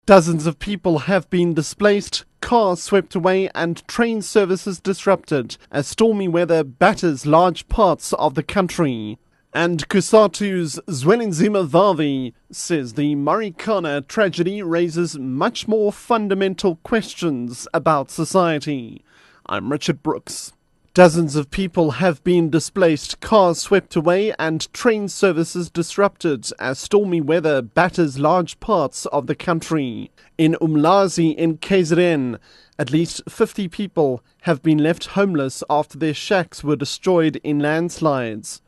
Dozens of people have been displaced, cars swept away and train services disrupted as stormy weather batters large parts of the country. And Kusatu's Zwelinzima Vavi says the Marikana tragedy raises much more fundamental questions about society. I'm Richard Brooks. Dozens of people have been displaced, cars swept away and train services disrupted as stormy weather batters large parts of the country. In Umlazi in KZN, at least 50 people have been left homeless after their shacks were destroyed in landslides.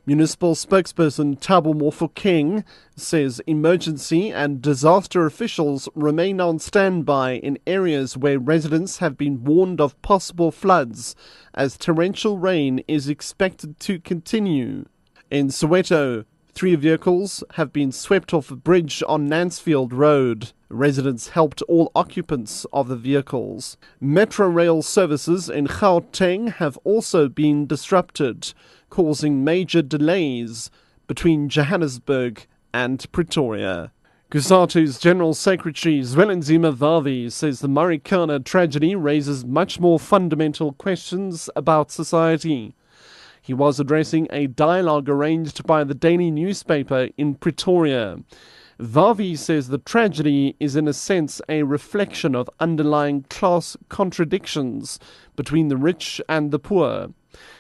Municipal spokesperson Thabo Mofokeng says emergency and disaster officials remain on standby in areas where residents have been warned of possible floods as torrential rain is expected to continue. In Soweto, 3 vehicles have been swept off a bridge on Nansfield Road. Residents helped all occupants of the vehicles. Metro rail services in Gauteng have also been disrupted, causing major delays between Johannesburg and Pretoria. Kusatu's General Secretary Zwelinzima Vavi says the Marikana tragedy raises much more fundamental questions about society. He was addressing a dialogue arranged by the daily newspaper in Pretoria. Vavi says the tragedy is in a sense a reflection of underlying class contradictions between the rich and the poor.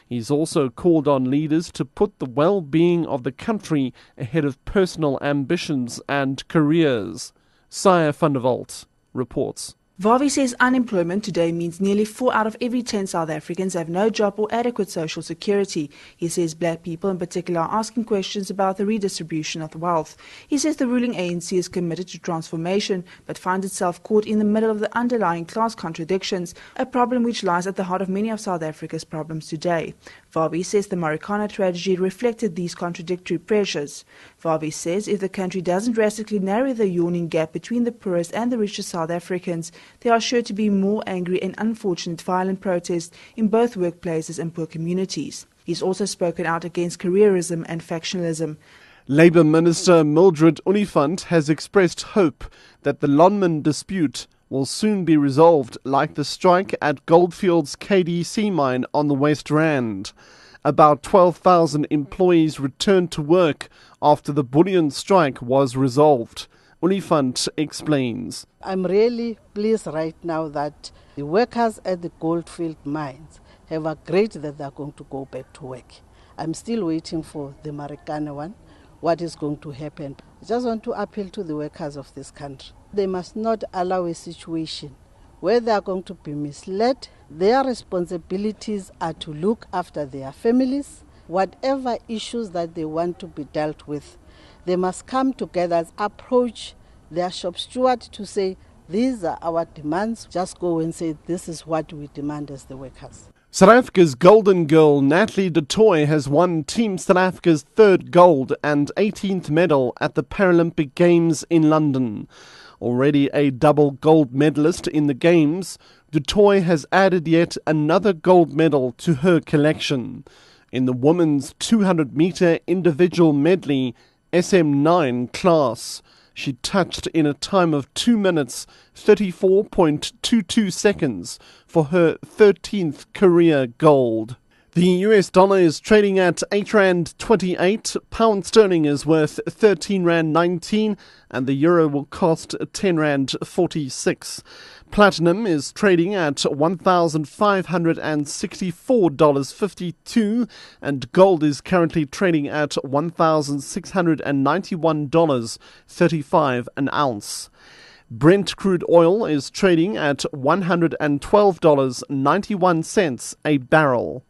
He's also called on leaders to put the well-being of the country ahead of personal ambitions and careers. Saya van der Walt reports. Vavi says unemployment today means nearly 4 out of every 10 South Africans have no job or adequate social security. He says black people in particular are asking questions about the redistribution of wealth. He says the ruling ANC is committed to transformation but finds itself caught in the middle of the underlying class contradictions, a problem which lies at the heart of many of South Africa's problems today. Vavi says the Marikana tragedy reflected these contradictory pressures. Vavi says if the country doesn't drastically narrow the yawning gap between the poorest and the richest South Africans, there are sure to be more angry and unfortunate violent protests in both workplaces and poor communities. He's also spoken out against careerism and factionalism. Labour Minister Mildred Oliphant has expressed hope that the Lonmin dispute will soon be resolved, like the strike at Goldfields KDC mine on the West Rand. About 12,000 employees returned to work after the bullion strike was resolved. Oliphant explains. I'm really pleased right now that the workers at the Goldfield mines have agreed that they're going to go back to work. I'm still waiting for the Marikana one, what is going to happen. I just want to appeal to the workers of this country. They must not allow a situation where they are going to be misled. Their responsibilities are to look after their families. Whatever issues that they want to be dealt with, they must come together, approach their shop steward to say, these are our demands. Just go and say, this is what we demand as the workers. South Africa's golden girl Natalie du Toit has won Team South Africa's 3rd gold and 18th medal at the Paralympic Games in London. Already a double gold medalist in the Games, du Toit has added yet another gold medal to her collection. In the women's 200-metre individual medley SM9 class, she touched in a time of 2 minutes 34.22 seconds for her 13th career gold. The US dollar is trading at R8.28, pound sterling is worth R13.19, and the euro will cost R10.46. Platinum is trading at $1,564.52, and gold is currently trading at $1,691.35 an ounce. Brent crude oil is trading at $112.91 a barrel.